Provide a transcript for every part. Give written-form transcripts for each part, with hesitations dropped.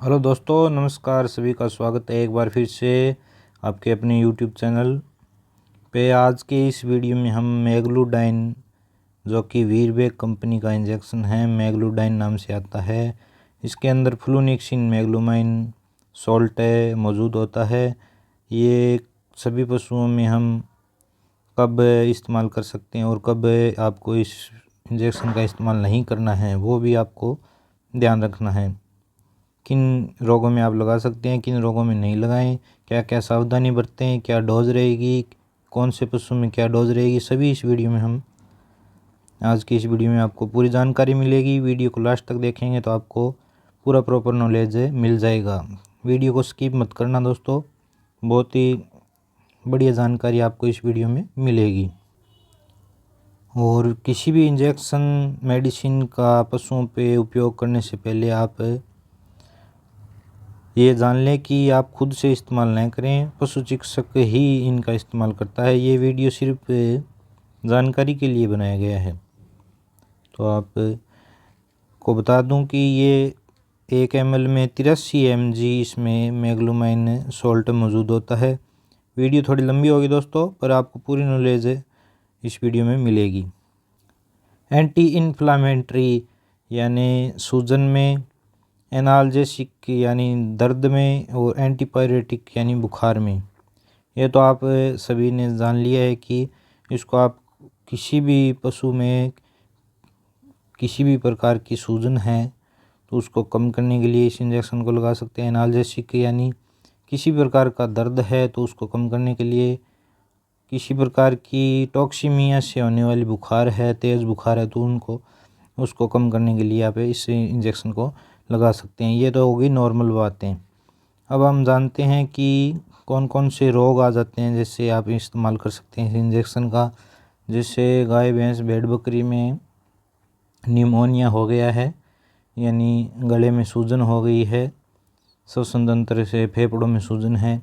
Hello दोस्तों, नमस्कार। सभी का स्वागत है एक बार फिर से आपके अपने यूट्यूब चैनल पे। आज के इस वीडियो में हम मैग्लूडाइन, जो कि वीरबैक कंपनी का इंजेक्शन है, मैग्लूडाइन नाम से आता है। इसके अंदर फ्लूनिक्सिन मैग्लूमाइन सॉल्ट मौजूद होता है। ये सभी पशुओं में हम कब इस्तेमाल कर सकते हैं और कब आपको इस इंजेक्शन का इस्तेमाल नहीं करना है, वो भी आपको ध्यान रखना है। किन रोगों में आप लगा सकते हैं, किन रोगों में नहीं लगाएं, क्या क्या सावधानी बरतें, क्या डोज रहेगी, कौन से पशु में क्या डोज रहेगी, सभी इस वीडियो में हम आज की इस वीडियो में आपको पूरी जानकारी मिलेगी। वीडियो को लास्ट तक देखेंगे तो आपको पूरा प्रॉपर नॉलेज मिल जाएगा। वीडियो को स्किप मत करना दोस्तों, बहुत ही बढ़िया जानकारी आपको इस वीडियो में मिलेगी। और किसी भी इंजेक्शन मेडिसिन का पशुओं पे उपयोग करने से पहले आप ये जान लें कि आप खुद से इस्तेमाल न करें, पशु चिकित्सक ही इनका इस्तेमाल करता है। ये वीडियो सिर्फ जानकारी के लिए बनाया गया है। तो आप को बता दूं कि ये 1 ml में 83 mg इसमें मैग्लूमाइन सॉल्ट मौजूद होता है। वीडियो थोड़ी लंबी होगी दोस्तों, पर आपको पूरी नॉलेज इस वीडियो में मिलेगी। एंटी इन्फ्लामेटरी यानी सूजन में, एनाल्जेसिक यानी दर्द में, और एंटीपायरेटिक यानी बुखार में। ये तो आप सभी ने जान लिया है कि इसको आप किसी भी पशु में किसी भी प्रकार की सूजन है तो उसको कम करने के लिए इस इंजेक्शन को लगा सकते हैं। एनाल्जेसिक यानी किसी प्रकार का दर्द है तो उसको कम करने के लिए, किसी प्रकार की टॉक्सीमिया से होने वाली बुखार है, तेज़ बुखार है, तो उसको कम करने के लिए आप इस इंजेक्शन को लगा सकते हैं। ये तो होगी नॉर्मल बातें। अब हम जानते हैं कि कौन कौन से रोग आ जाते हैं जैसे आप इस्तेमाल कर सकते हैं इस इंजेक्शन का। जैसे गाय, भैंस, भेड़, बकरी में निमोनिया हो गया है, यानी गले में सूजन हो गई है, श्वसन तंत्र से फेफड़ों में सूजन है।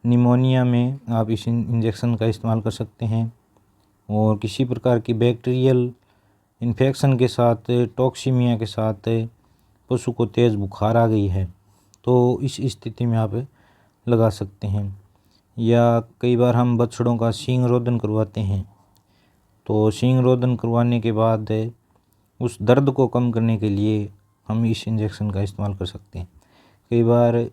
निमोनिया में आप इस इंजेक्शन का इस्तेमाल कर सकते हैं। और किसी प्रकार की बैक्टीरियल इन्फेक्शन के साथ, टॉक्सीमिया के साथ पशु को तेज़ बुखार आ गई है तो इस स्थिति में आप लगा सकते हैं। या कई बार हम बछड़ों का सींग रोदन करवाते हैं, तो सींग रोदन करवाने के बाद उस दर्द को कम करने के लिए हम इस इंजेक्शन का इस्तेमाल कर सकते हैं। कई बार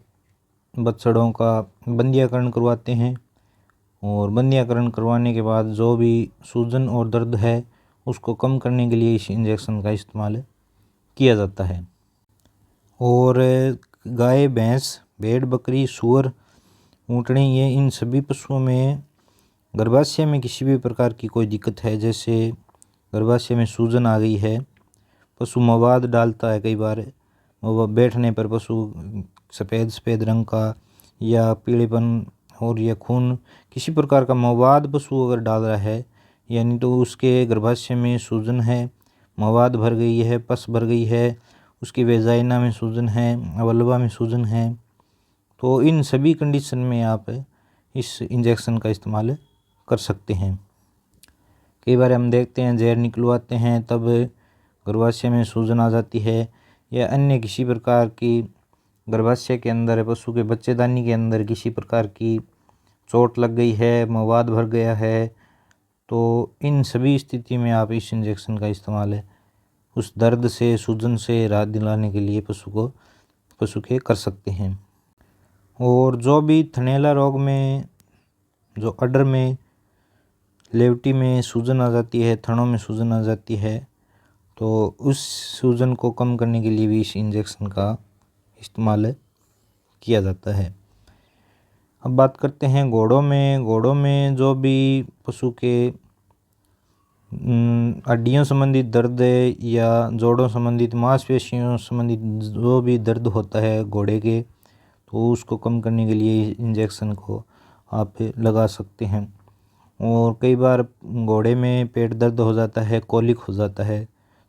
बछड़ों का बंधियाकरण करवाते हैं, और बंधियाकरण करवाने के बाद जो भी सूजन और दर्द है उसको कम करने के लिए इस इंजेक्शन का इस्तेमाल किया जाता है। और गाय, भैंस, भेड़, बकरी, सूअर, ऊँटनी, ये इन सभी पशुओं में गर्भाशय में किसी भी प्रकार की कोई दिक्कत है, जैसे गर्भाशय में सूजन आ गई है, पशु मवाद डालता है, कई बार बैठने पर पशु सफ़ेद रंग का या पीलेपन और या खून, किसी प्रकार का मवाद पशु अगर डाल रहा है, यानी तो उसके गर्भाशय में सूजन है, मवाद भर गई है, पस भर गई है, उसकी वेजाइना में सूजन है, वल्वा में सूजन है, तो इन सभी कंडीशन में आप इस इंजेक्शन का इस्तेमाल कर सकते हैं। कई बार हम देखते हैं जहर निकलवाते हैं तब गर्भाशय में सूजन आ जाती है, या अन्य किसी प्रकार की गर्भाशय के अंदर, पशु के बच्चेदानी के अंदर किसी प्रकार की चोट लग गई है, मवाद भर गया है, तो इन सभी स्थिति में आप इस इंजेक्शन का इस्तेमाल उस दर्द से, सूजन से राहत दिलाने के लिए पशु के कर सकते हैं। और जो भी थनैला रोग में, जो अडर में, लेवटी में सूजन आ जाती है, थनों में सूजन आ जाती है, तो उस सूजन को कम करने के लिए भी इस इंजेक्शन का इस्तेमाल किया जाता है। अब बात करते हैं घोड़ों में। घोड़ों में जो भी पशु के हड्डियों संबंधित दर्द है या जोड़ों संबंधित, मांसपेशियों संबंधित जो भी दर्द होता है घोड़े के, तो उसको कम करने के लिए इंजेक्शन को आप लगा सकते हैं। और कई बार घोड़े में पेट दर्द हो जाता है, कोलिक हो जाता है,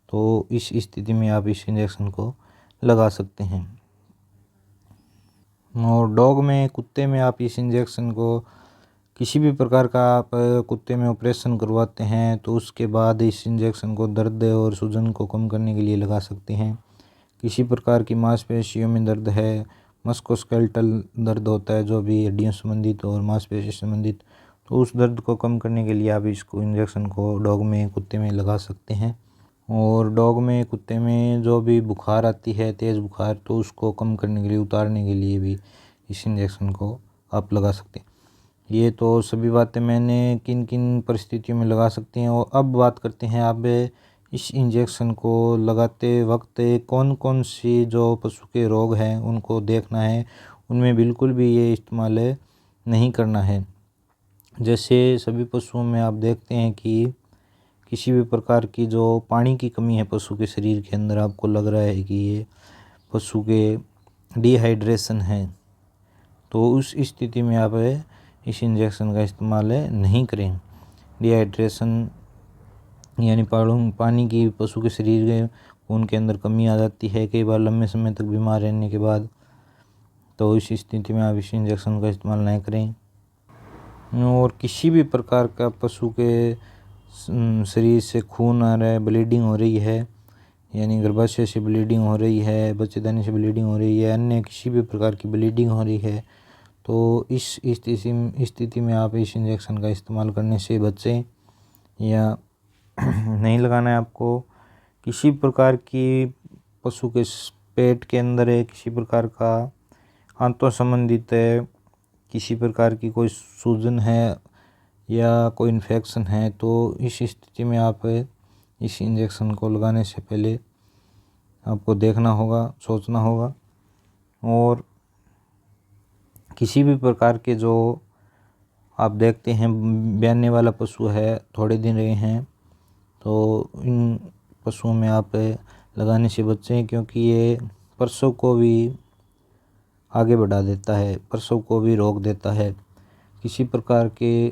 तो इस स्थिति में आप इस इंजेक्शन को लगा सकते हैं। और डॉग में, कुत्ते में आप इस इंजेक्शन को किसी भी प्रकार का आप कुत्ते में ऑपरेशन करवाते हैं तो उसके बाद इस इंजेक्शन को दर्द और सूजन को कम करने के लिए लगा सकते हैं। किसी प्रकार की मांसपेशियों में दर्द है, मस्कुलोस्केलेटल दर्द होता है जो भी हड्डियों संबंधित और मांसपेशी संबंधित, तो उस दर्द को कम करने के लिए आप इसको इंजेक्शन को डॉग में, कुत्ते में लगा सकते हैं। और डॉग में, कुत्ते में जो भी बुखार आती है, तेज़ बुखार, तो उसको कम करने के लिए, उतारने के लिए भी इस इंजेक्शन को आप लगा सकते हैं। ये तो सभी बातें मैंने किन किन परिस्थितियों में लगा सकते हैं। और अब बात करते हैं आप इस इंजेक्शन को लगाते वक्त कौन कौन सी जो पशु के रोग हैं उनको देखना है, उनमें बिल्कुल भी ये इस्तेमाल नहीं करना है। जैसे सभी पशुओं में आप देखते हैं कि किसी भी प्रकार की जो पानी की कमी है पशु के शरीर के अंदर, आपको लग रहा है कि ये पशु के डिहाइड्रेशन है, तो उस स्थिति में आप इस इंजेक्शन का इस्तेमाल नहीं करें। डिहाइड्रेशन यानी पानी की पशु के शरीर के खून के अंदर कमी आ जाती है कई बार लंबे समय तक बीमार रहने के बाद, तो इस स्थिति में आप इस इंजेक्शन का इस्तेमाल नहीं करें। और किसी भी प्रकार का पशु के शरीर से खून आ रहा है, ब्लीडिंग हो रही है, यानी गर्भाशय से ब्लीडिंग हो रही है, बच्चेदानी से ब्लीडिंग हो रही है, अन्य किसी भी प्रकार की ब्लीडिंग हो रही है, तो इस स्थिति में आप इस इंजेक्शन का इस्तेमाल करने से बचें या नहीं लगाना है आपको। किसी प्रकार की पशु के पेट के अंदर है, किसी प्रकार का आंतों संबंधित है, किसी प्रकार की कोई सूजन है या कोई इन्फेक्शन है, तो इस स्थिति में आप इस इंजेक्शन को लगाने से पहले आपको देखना होगा, सोचना होगा। और किसी भी प्रकार के जो आप देखते हैं ब्याने वाला पशु है, थोड़े दिन रहे हैं, तो इन पशुओं में आप लगाने से बचें, क्योंकि ये प्रसव को भी आगे बढ़ा देता है, प्रसव को भी रोक देता है। किसी प्रकार के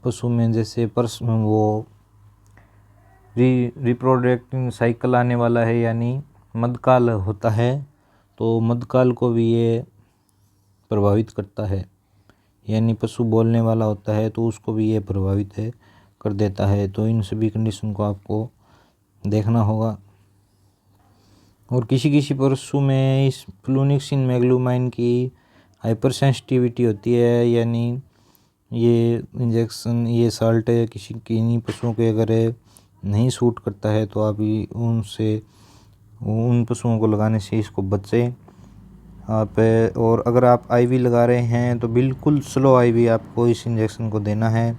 पशु में जैसे वो रिप्रोडक्टिव साइकिल आने वाला है, यानी मध्यकाल होता है, तो मध्यकाल को भी ये प्रभावित करता है, यानी पशु बोलने वाला होता है तो उसको भी ये प्रभावित कर देता है। तो इन सभी कंडीशन को आपको देखना होगा। और किसी किसी पशु में इस फ्लूनिक्सिन मैग्लूमाइन की हाइपर सेंसिटिविटी होती है, यानी ये इंजेक्शन, ये साल्ट किसी किन्हीं पशुओं के अगर नहीं सूट करता है तो आप उन पशुओं को लगाने से इसको बचें आप। और अगर आप आईवी लगा रहे हैं तो बिल्कुल स्लो आईवी आपको इस इंजेक्शन को देना है,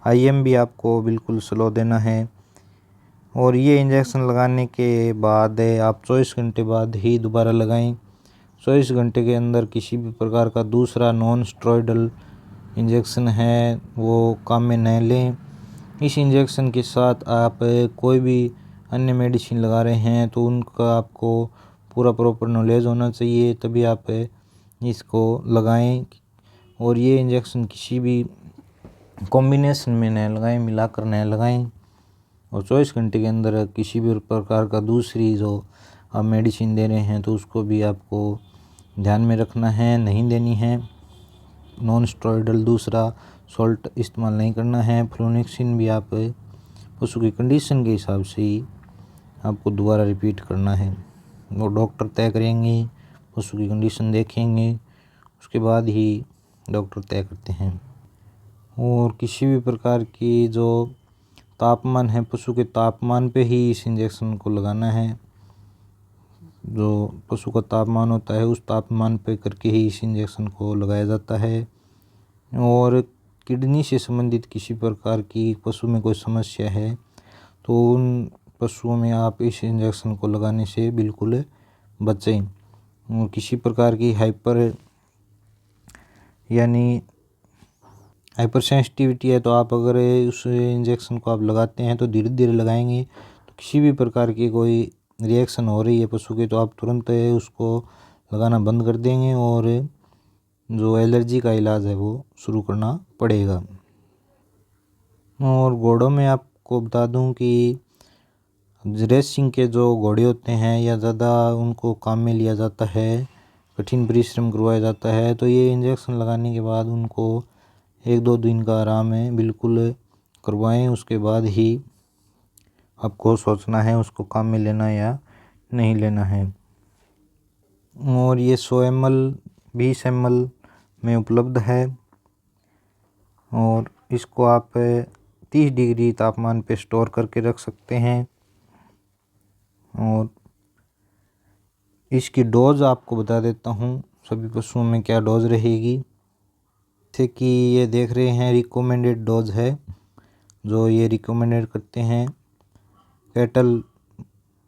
आईएम भी आपको बिल्कुल स्लो देना है। और ये इंजेक्शन लगाने के बाद आप 24 घंटे बाद ही दोबारा लगाएं। 24 घंटे के अंदर किसी भी प्रकार का दूसरा नॉन स्टेरॉयडल इंजेक्शन है वो काम में न लें। इस इंजेक्शन के साथ आप कोई भी अन्य मेडिसिन लगा रहे हैं तो उनका आपको पूरा प्रॉपर नॉलेज होना चाहिए, तभी आप इसको लगाएं। और ये इंजेक्शन किसी भी कॉम्बिनेशन में न लगाएं, मिलाकर न लगाएं। और 24 घंटे के अंदर किसी भी प्रकार का दूसरी जो आप मेडिसिन दे रहे हैं तो उसको भी आपको ध्यान में रखना है, नहीं देनी है। नॉन स्टेरॉयडल दूसरा सॉल्ट इस्तेमाल नहीं करना है। फ्लूनिक्सिन भी आप पशु की कंडीशन के हिसाब से ही आपको दोबारा रिपीट करना है। वो डॉक्टर तय करेंगे, पशु की कंडीशन देखेंगे, उसके बाद ही डॉक्टर तय करते हैं। और किसी भी प्रकार की जो तापमान है, पशु के तापमान पे ही इस इंजेक्शन को लगाना है। जो पशु का तापमान होता है उस तापमान पे करके ही इस इंजेक्शन को लगाया जाता है। और किडनी से संबंधित किसी प्रकार की पशु में कोई समस्या है तो उन पशुओं में आप इस इंजेक्शन को लगाने से बिल्कुल बचें। और किसी प्रकार की हाइपर सेंसिटिविटी है तो आप अगर उस इंजेक्शन को आप लगाते हैं तो धीरे धीरे लगाएंगे, तो किसी भी प्रकार की कोई रिएक्शन हो रही है पशु की तो आप तुरंत उसको लगाना बंद कर देंगे और जो एलर्जी का इलाज है वो शुरू करना पड़ेगा। और घोड़ों में आपको बता दूं कि रेसिंग के जो घोड़े होते हैं या ज़्यादा उनको काम में लिया जाता है, कठिन परिश्रम करवाया जाता है, तो ये इंजेक्शन लगाने के बाद उनको 1-2 दिन का आराम है बिल्कुल करवाएं। उसके बाद ही आपको सोचना है उसको काम में लेना या नहीं लेना है। और ये 100 ml 20 ml में उपलब्ध है और इसको आप 30 डिग्री तापमान पे स्टोर करके रख सकते हैं। और इसकी डोज आपको बता देता हूँ सभी पशुओं में क्या डोज रहेगी। जैसे कि ये देख रहे हैं रिकमेंडेड डोज है जो ये रिकमेंडेड करते हैं। कैटल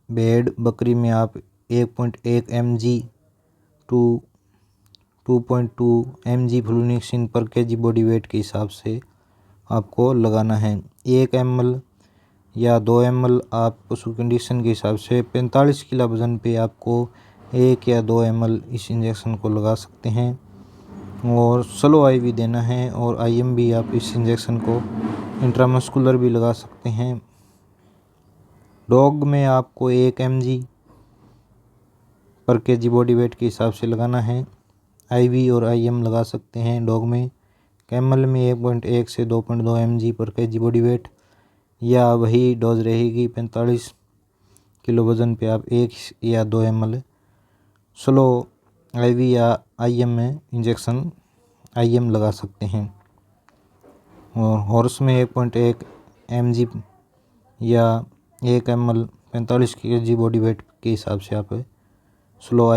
भेड़ बकरी में आप 1.1 mg टू 2.2 mg फ्लूनिक्सिन पर केजी बॉडी वेट के हिसाब से आपको लगाना है। 1 ml या 2 ml आप पशु कंडीशन के हिसाब से 45 किलो वजन पे आपको 1 या 2 ml इस इंजेक्शन को लगा सकते हैं। और स्लो IV देना है और IM भी आप इस इंजेक्शन को इंट्रामस्कुलर भी लगा सकते हैं। डॉग में आपको 1 mg पर केजी बॉडी वेट के हिसाब से लगाना है। IV और IM लगा सकते हैं डॉग में। कैमल में 1.1 से 2.2 mg पर केजी बॉडी वेट या वही डोज रहेगी। 45 किलो वज़न पे आप 1 या 2 ml स्लो IV या IM में इंजेक्शन IM लगा सकते हैं। और हॉर्स में 1.1 mg या 1 ml 45 kg बॉडी वेट के हिसाब से आप स्लो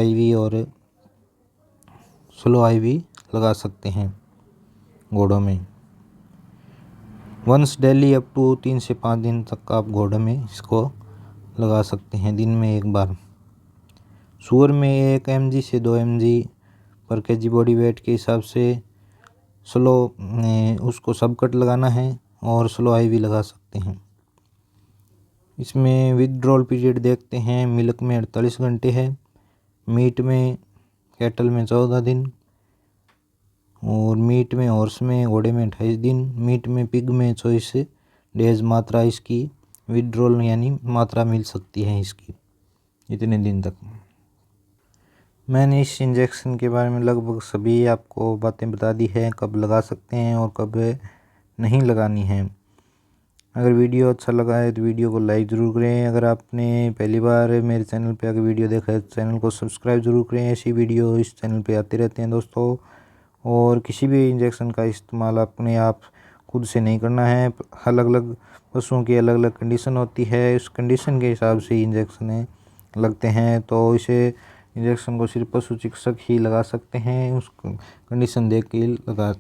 IV लगा सकते हैं घोड़ों में। वंस डेली अप टू 3 से 5 दिन तक आप घोड़े में इसको लगा सकते हैं, दिन में एक बार। सूअर में 1 mg से 2 mg पर केजी बॉडी वेट के हिसाब से स्लो उसको सबकट लगाना है और स्लो IV लगा सकते हैं। इसमें विथड्रॉल पीरियड देखते हैं। मिल्क में 48 घंटे है, मीट में कैटल में 14 दिन और मीट में हॉर्स में घोड़े में 28 दिन, मीट में पिग में 24 डेज मात्रा इसकी विथड्रॉल यानी मात्रा मिल सकती है इसकी इतने दिन तक। मैंने इस इंजेक्शन के बारे में लगभग सभी आपको बातें बता दी है, कब लगा सकते हैं और कब नहीं लगानी है। अगर वीडियो अच्छा लगा है तो वीडियो को लाइक ज़रूर करें। अगर आपने पहली बार मेरे चैनल पे आकर वीडियो देखा है तो चैनल को सब्सक्राइब ज़रूर करें। ऐसी वीडियो इस चैनल पे आते रहते हैं दोस्तों। और किसी भी इंजेक्शन का इस्तेमाल अपने आप खुद से नहीं करना है। अलग अलग पशुओं की अलग अलग कंडीशन होती है, उस कंडीशन के हिसाब से इंजेक्शन लगते हैं। तो इसे इंजेक्शन को सिर्फ पशु चिकित्सक ही लगा सकते हैं, उस कंडीशन देख के लगा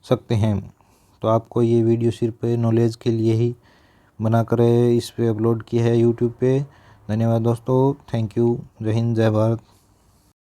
सकते हैं। तो आपको ये वीडियो सिर्फ नॉलेज के लिए ही बनाकर इस पे अपलोड किया है यूट्यूब पे। धन्यवाद दोस्तों, थैंक यू। जय हिंद, जय भारत।